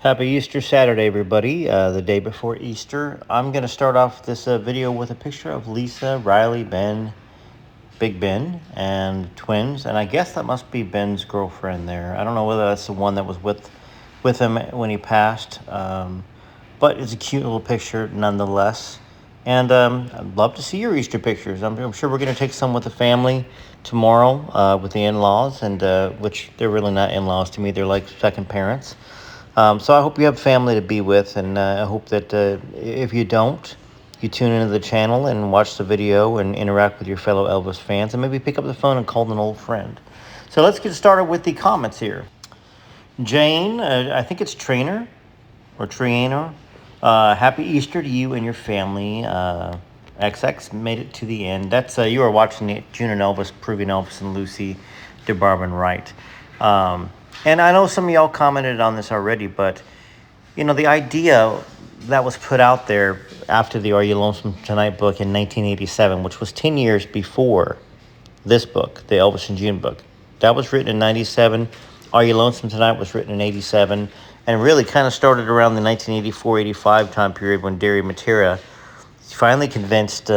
Happy Easter Saturday, everybody. The day before Easter. I'm going to start off this video with a picture of Lisa, Riley, Ben, Big Ben, and twins. And I guess that must be Ben's girlfriend there. I don't know whether that's the one that was with him when he passed. But it's a cute little picture nonetheless. And I'd love to see your Easter pictures. I'm sure we're going to take some with the family tomorrow with the in-laws, and which they're really not in-laws to me. They're like second parents. So I hope you have family to be with, and I hope that if you don't, you tune into the channel and watch the video and interact with your fellow Elvis fans, and maybe pick up the phone and call an old friend. So let's get started with the comments here. Jane, I think it's Trainer or Trainer. Happy Easter to you and your family. XX made it to the end. That's you are watching the June and Elvis, Proving Elvis and Lucy DeBarban Wright. And I know some of y'all commented on this already, but, you know, the idea that was put out there after the Are You Lonesome Tonight book in 1987, which was 10 years before this book, the Elvis and June book. That was written in 97. Are You Lonesome Tonight was written in 87, and really kind of started around the 1984-85 time period when Derry Matera finally convinced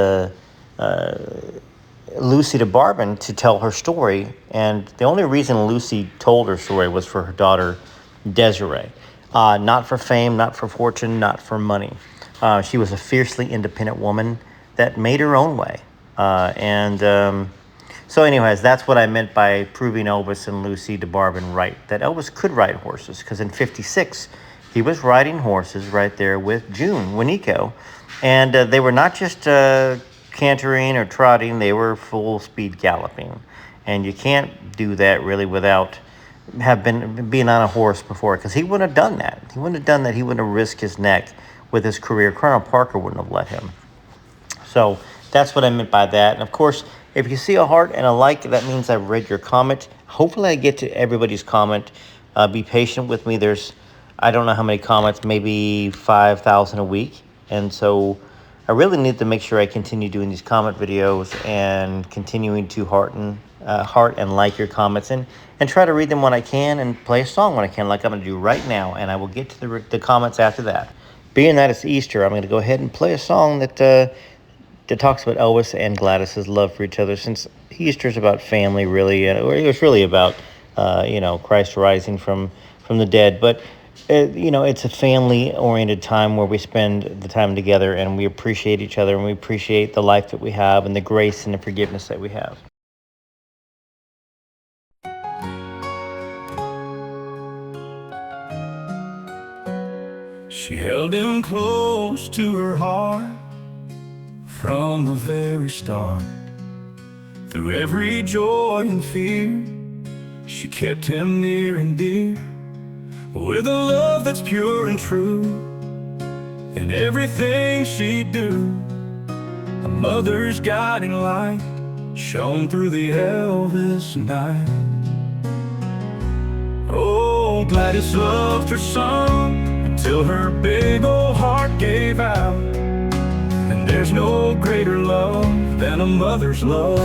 Lucy DeBarban to tell her story, and the only reason Lucy told her story was for her daughter Desiree. Not for fame, not for fortune, not for money. She was a fiercely independent woman that made her own way. So anyways, that's what I meant by proving Elvis and Lucy DeBarban right, that Elvis could ride horses, because in 56 he was riding horses right there with June Wineco, and they were not just cantering or trotting, they were full speed galloping. And you can't do that really without being on a horse before, because he wouldn't have done that. He wouldn't have done that. He wouldn't have risked his neck with his career. Colonel Parker wouldn't have let him. So that's what I meant by that. And of course, if you see a heart and a like, that means I've read your comment. Hopefully I get to everybody's comment. Be patient with me. I don't know how many comments, maybe 5,000 a week. And so I really need to make sure I continue doing these comment videos and continuing to heart and like your comments, and try to read them when I can and play a song when I can, like I'm going to do right now. And I will get to the comments after that. Being that it's Easter, I'm going to go ahead and play a song that talks about Elvis and Gladys's love for each other, since Easter is about family, really. Or it was really about, Christ rising from the dead. But it's a family-oriented time where we spend the time together, and we appreciate each other, and we appreciate the life that we have, and the grace and the forgiveness that we have. She held him close to her heart from the very start. Through every joy and fear, she kept him near and dear, with a love that's pure and true. In everything she'd do, a mother's guiding light shone through the Elvis night. Oh, Gladys loved her son until her big old heart gave out. And there's no greater love than a mother's love.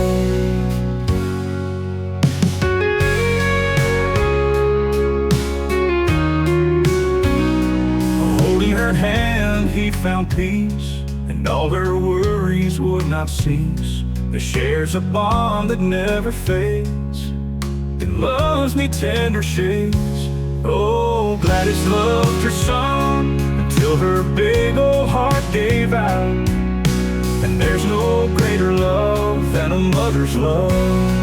Her hand he found peace, and all her worries would not cease. The shares a bond that never fades, it loves me tender shades. Oh, Gladys loved her son until her big old heart gave out. And there's no greater love than a mother's love.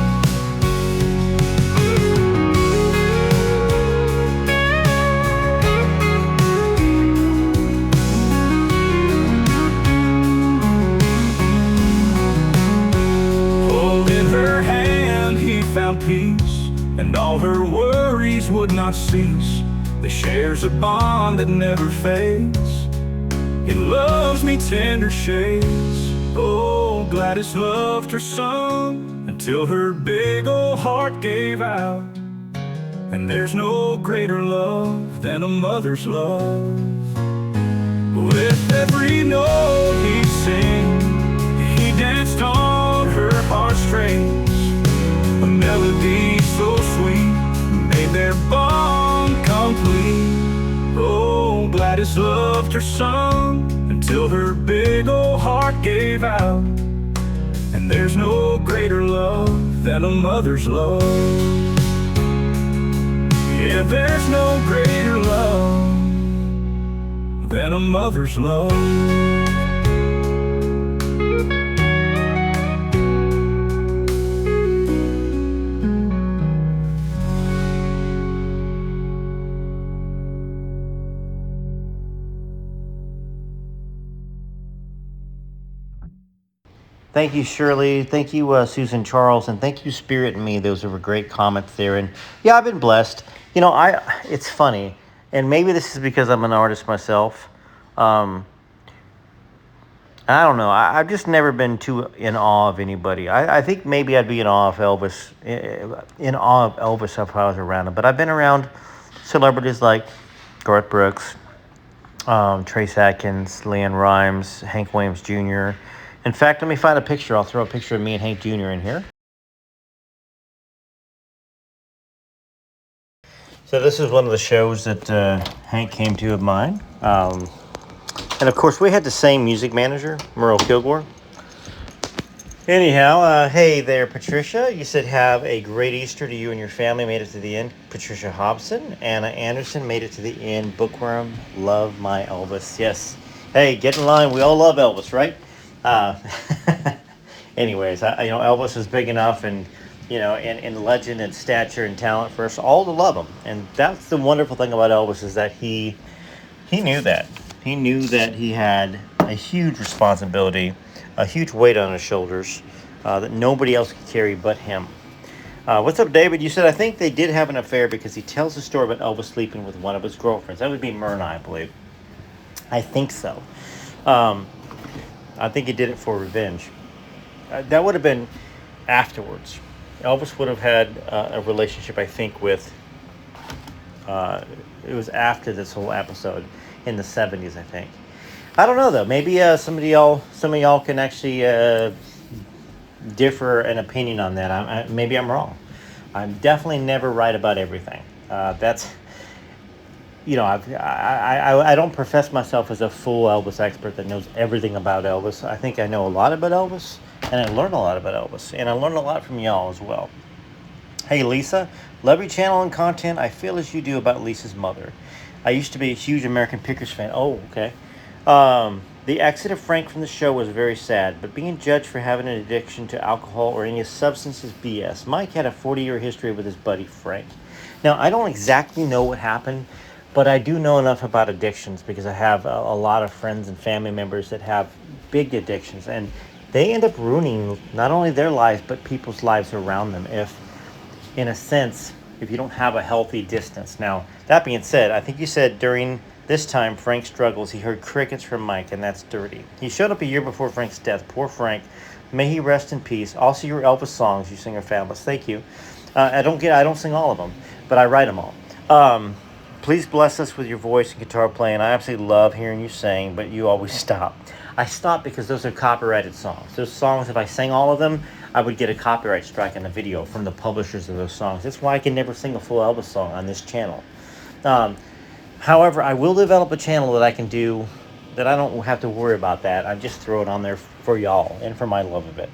Found peace, and all her worries would not cease. They shares a bond that never fades, it loves me tender shades. Oh, Gladys loved her son until her big old heart gave out. And there's no greater love than a mother's love. With every note he'd sing, he danced on her heartstrings. A melody so sweet made their bond complete. Oh, Gladys loved her son until her big old heart gave out. And there's no greater love than a mother's love. Yeah, there's no greater love than a mother's love. Thank you, Shirley. Thank you, Susan Charles, and thank you, Spirit and Me. Those were great comments there. And yeah, I've been blessed. You know, it's funny, and maybe this is because I'm an artist myself. Um, I don't know. I've just never been too in awe of anybody. I think maybe I'd be in awe of Elvis, in awe of Elvis if I was around him. But I've been around celebrities like Garth Brooks, Trace Atkins, Leanne Rimes, Hank Williams Jr. In fact, let me find a picture. I'll throw a picture of me and Hank Jr. in here. So this is one of the shows that Hank came to of mine. And of course, we had the same music manager, Merle Kilgore. Anyhow, hey there, Patricia. You said have a great Easter to you and your family. Made it to the end. Patricia Hobson. Anna Anderson made it to the end. Bookworm, love my Elvis. Yes. Hey, get in line. We all love Elvis, right? Anyways, Elvis is big enough and, in legend and stature and talent for us all to love him. And that's the wonderful thing about Elvis is that he knew that. He knew that he had a huge responsibility, a huge weight on his shoulders that nobody else could carry but him. What's up, David? You said, I think they did have an affair because he tells a story about Elvis sleeping with one of his girlfriends. That would be Myrna, I believe. I think so. I think he did it for revenge. That would have been afterwards. Elvis would have had a relationship, I think, with... it was after this whole episode in the 70s, I think. I don't know, though. Maybe some of y'all can actually differ an opinion on that. Maybe I'm wrong. I'm definitely never right about everything. That's... I don't profess myself as a full Elvis expert that knows everything about Elvis. I think I know a lot about Elvis, and I learned a lot about Elvis, and I learned a lot from y'all as well. Hey, Lisa, love your channel and content. I feel as you do about Lisa's mother. I used to be a huge American Pickers fan. Oh, okay. The exit of Frank from the show was very sad, but being judged for having an addiction to alcohol or any substance is BS. Mike had a 40-year history with his buddy Frank. Now, I don't exactly know what happened, but I do know enough about addictions because I have a lot of friends and family members that have big addictions, and they end up ruining not only their lives, but people's lives around them if, in a sense, if you don't have a healthy distance. Now, that being said, I think you said during this time Frank's struggles, he heard crickets from Mike, and that's dirty. He showed up a year before Frank's death. Poor Frank. May he rest in peace. Also, your Elvis songs you sing are fabulous. Thank you. I don't sing all of them, but I write them all. Please bless us with your voice and guitar playing. I absolutely love hearing you sing, but you always stop. I stop because those are copyrighted songs. Those songs, if I sang all of them, I would get a copyright strike on the video from the publishers of those songs. That's why I can never sing a full Elvis song on this channel. However, I will develop a channel that I can do that I don't have to worry about that. I just throw it on there for y'all and for my love of it.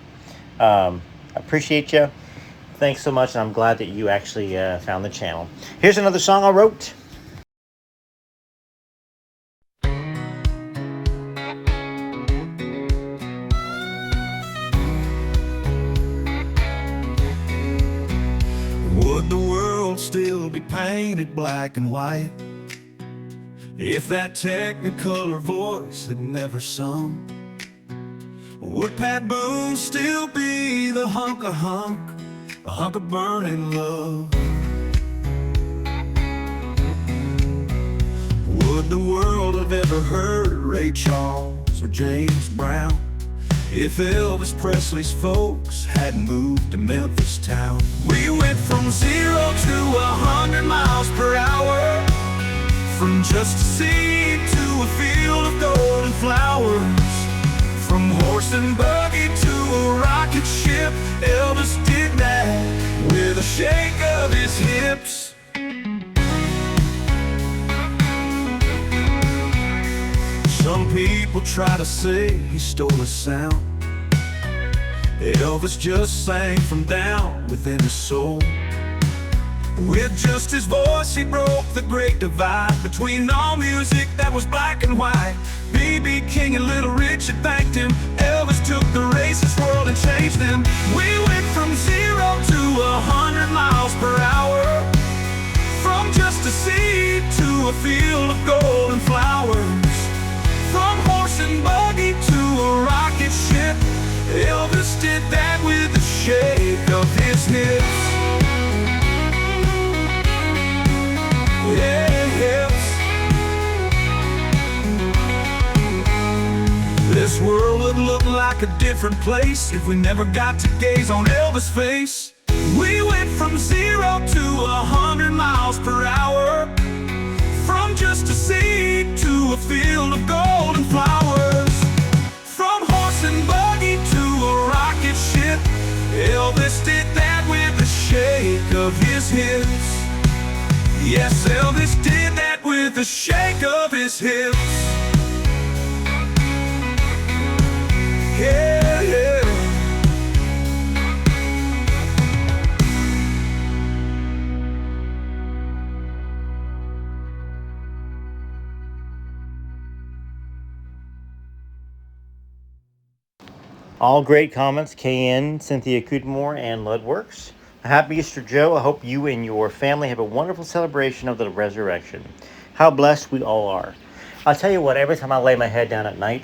I appreciate you. Thanks so much, and I'm glad that you actually found the channel. Here's another song I wrote. Would the world still be painted black and white if that Technicolor voice had never sung? Would Pat Boone still be the hunk of burning love? Would the world have ever heard Ray Charles or James Brown if Elvis Presley's folks hadn't moved to Memphis town? We went from 0 to 100 miles per hour, from just a seed to a field of golden flowers, from horse and buggy to a rocket ship. Elvis did that with a shake of his hips. people try to say he stole his sound, Elvis just sang from down within his soul. With just his voice he broke the great divide between all music that was black and white. B.B. King and Little Richard thanked him. Elvis took the racist world and changed them. We went from 0 to 100 miles per hour, from just a seed to a field of golden flowers, from horse and buggy to a rocket ship. Elvis did that with the shake of his hips. Yes. This world would look like a different place if we never got to gaze on Elvis' face. We went from 0 to 100 miles per hour, from just a seed to a field of golden flowers, from horse and buggy to a rocket ship. Elvis did that with the shake of his hips. Yes, Elvis did that with the shake of his hips. Yeah, yeah. All great comments, KN, Cynthia Cudmore, and Ludworks. Happy Easter, Joe. I hope you and your family have a wonderful celebration of the resurrection. How blessed we all are. I'll tell you what, every time I lay my head down at night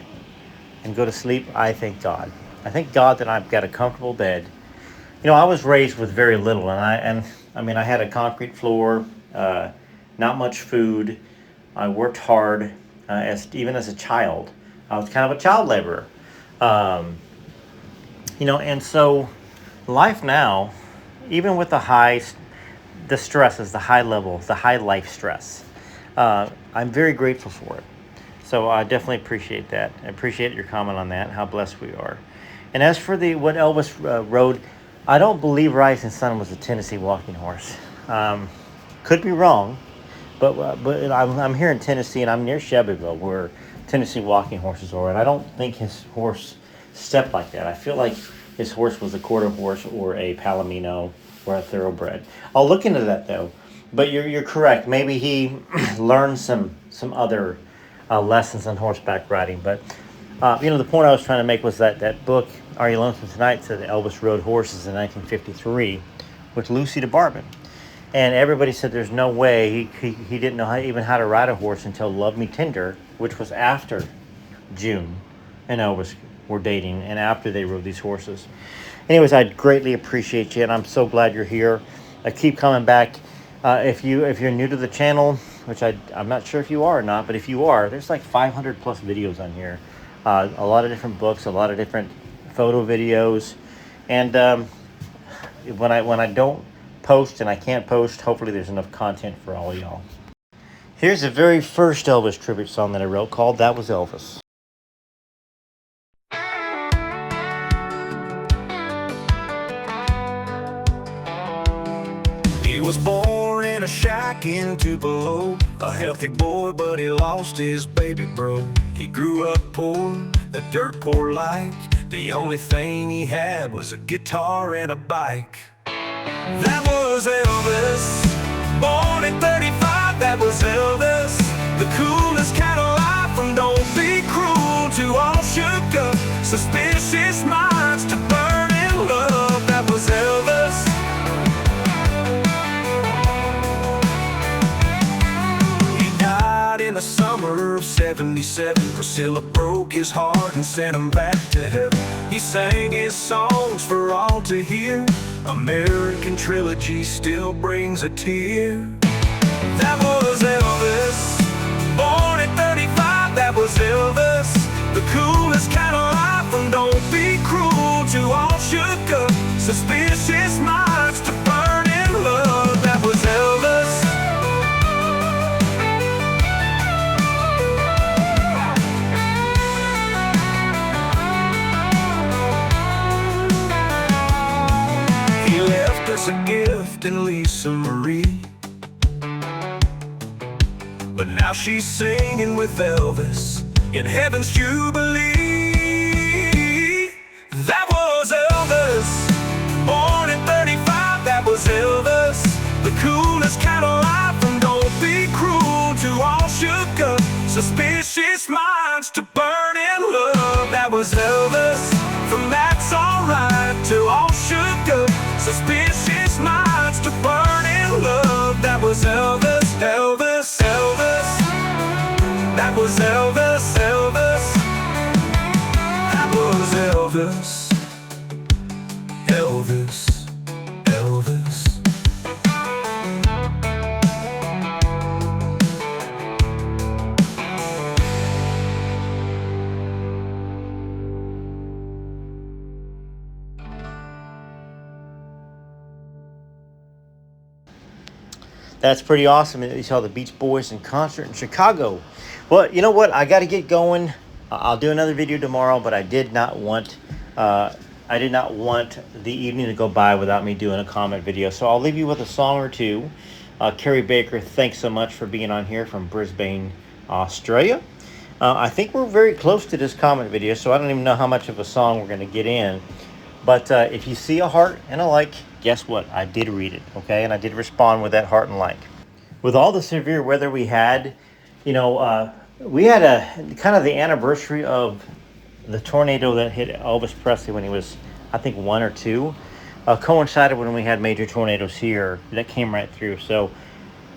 and go to sleep, I thank God. I thank God that I've got a comfortable bed. You know, I was raised with very little, and I had a concrete floor, not much food. I worked hard, even as a child. I was kind of a child laborer. And so life now, even with the stresses, the high level, the high life stress, I'm very grateful for it. So I definitely appreciate that. I appreciate your comment on that, how blessed we are. And as for what Elvis rode, I don't believe Rising Sun was a Tennessee walking horse. Could be wrong, but I'm here in Tennessee, and I'm near Shelbyville, where Tennessee walking horses are, and I don't think his horse stepped like that. I feel like his horse was a quarter horse or a palomino or a thoroughbred. I'll look into that though. But you're correct. Maybe he learned some other lessons on horseback riding. But the point I was trying to make was that book, Are You Lonesome Tonight, said that Elvis rode horses in 1953 with Lucy DeBarman. And everybody said there's no way he didn't know even how to ride a horse until Love Me Tender, which was after June and Elvis were dating and after they rode these horses. Anyways, I greatly appreciate you, and I'm so glad you're here. I keep coming back. If you're new to the channel, which I'm not sure if you are or not, but if you are, there's like 500 plus videos on here. A lot of different books, a lot of different photo videos, and when I don't post and I can't post, hopefully there's enough content for all y'all. Here's the very first Elvis tribute song that I wrote called That Was Elvis. He was born in a shack in Tupelo, a healthy boy, but he lost his baby bro. He grew up poor, the dirt poor life. The only thing he had was a guitar and a bike. That was Elvis, born in 35, that was Elvis. The coolest kind of life, from don't be cruel to all shook up, suspicious minds to burn in love. That was Elvis. In the summer of 77, Priscilla broke his heart and sent him back to heaven. He sang his songs for all to hear. American Trilogy still brings a tear. That was Elvis, born at 35, that was Elvis. The coolest kind of life, from don't be cruel to all shook up, suspicious minds to burn in love. That was Elvis. A gift in Lisa Marie, but now she's singing with Elvis in heaven's jubilee. That was Elvis, born in 35, that was Elvis. The coolest kind of life, from don't be cruel to all shook up suspicious minds to burn in love. That was Elvis, from that's alright to all shook up suspicious minds to burn in love. That was Elvis, Elvis, Elvis. That was Elvis, Elvis. That was Elvis, Elvis, Elvis. That's pretty awesome. You saw the Beach Boys in concert in Chicago. Well, you know what? I got to get going. I'll do another video tomorrow, but I did not want the evening to go by without me doing a comment video. So I'll leave you with a song or two. Carrie Baker, thanks so much for being on here from Brisbane, Australia. I think we're very close to this comment video, so I don't even know how much of a song we're going to get in. But if you see a heart and a like, guess what? I did read it, okay? And I did respond with that heart and like. With all the severe weather we had, you know, we had a kind of the anniversary of the tornado that hit Elvis Presley when he was, I think, 1 or 2. Coincided when we had major tornadoes here that came right through. So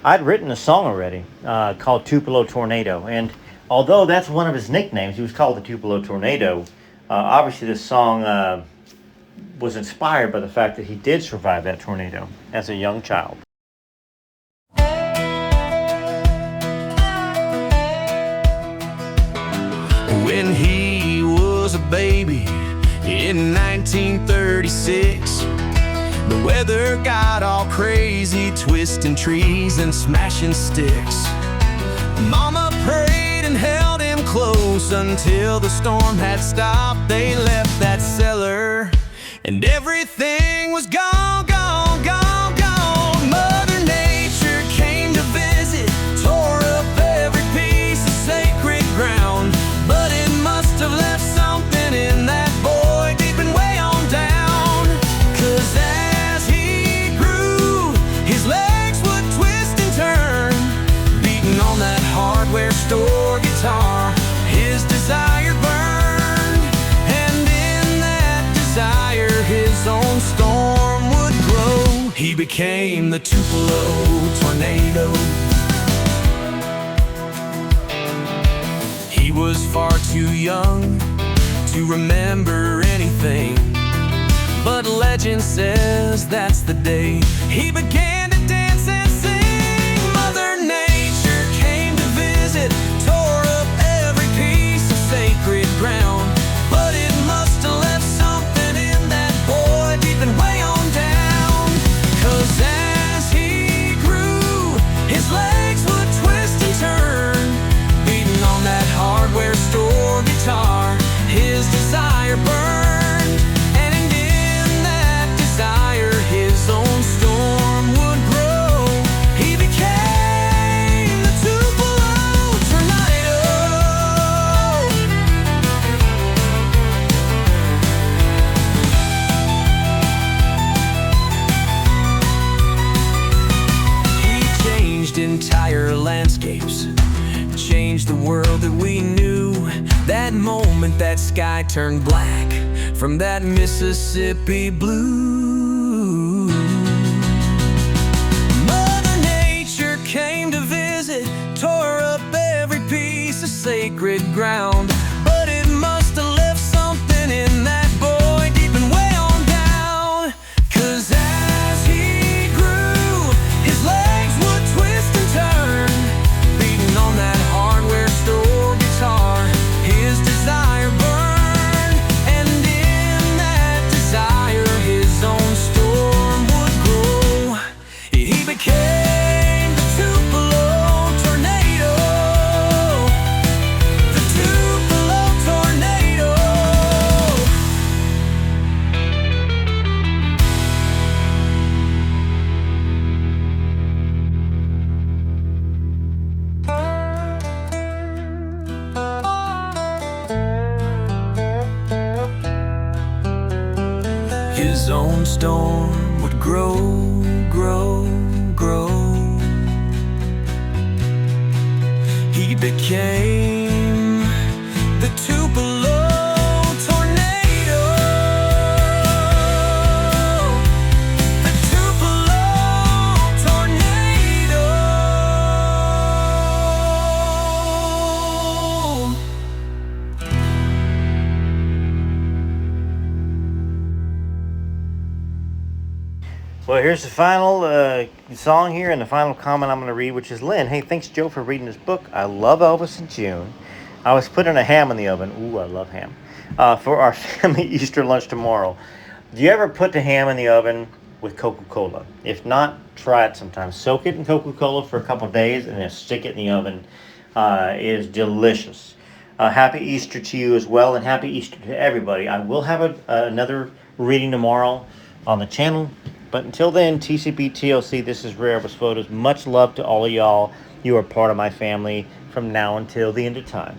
I'd written a song already called Tupelo Tornado. And although that's one of his nicknames, he was called the Tupelo Tornado, obviously this song was inspired by the fact that he did survive that tornado as a young child. When he was a baby in 1936, the weather got all crazy, twisting trees and smashing sticks. Mama prayed and held him close until the storm had stopped. They left that cellar and everything was gone, gone, gone, gone. Mother Nature came to visit, tore up every piece of sacred ground. But it must have left something in that boy deep and way on down. 'Cause as he grew, his legs would twist and turn, beating on that hardware store guitar. His desire burned, and in that desire his own storm would grow. He became the Tupelo Tornado. He was far too young to remember anything, but legend says that's the day he began to dance and sing. Mother Nature came to visit, tore up every piece of sacred ground. But it must have left something in that boy deep and way on down. 'Cause as he grew, his legs would twist and turn, beating on that hardware store guitar. His desire burned, and in that desire his own storm would grow. He became the Tupelo Tornado. He changed entire landscapes, changed the world that we knew. That moment that sky turned black from that Mississippi blue. Mother Nature came to visit, tore up every piece of sacred ground. But it must have left something in that boy deep and way on down. 'Cause as he grew, his legs would twist and turn, beating on that hardware store guitar. His desire burned, and in that desire his own storm would grow. He became the Tupelo Tornado. The Tupelo his own storm would grow, grow, grow. He became the Tupelo tornado. The Tupelo tornado. Well, here's the final song here and the final comment I'm going to read, which is Lynn. Hey, thanks, Joe, for reading this book. I love Elvis in June. I was putting a ham in the oven. Ooh, I love ham. For our family Easter lunch tomorrow. Do you ever put the ham in the oven with Coca-Cola? If not, try it sometime. Soak it in Coca-Cola for a couple of days and then stick it in the oven. It is delicious. Happy Easter to you as well, and happy Easter to everybody. I will have another reading tomorrow on the channel. But until then, TCB TLC, this is Rare Elvis Photos. Much love to all of y'all. You are part of my family from now until the end of time.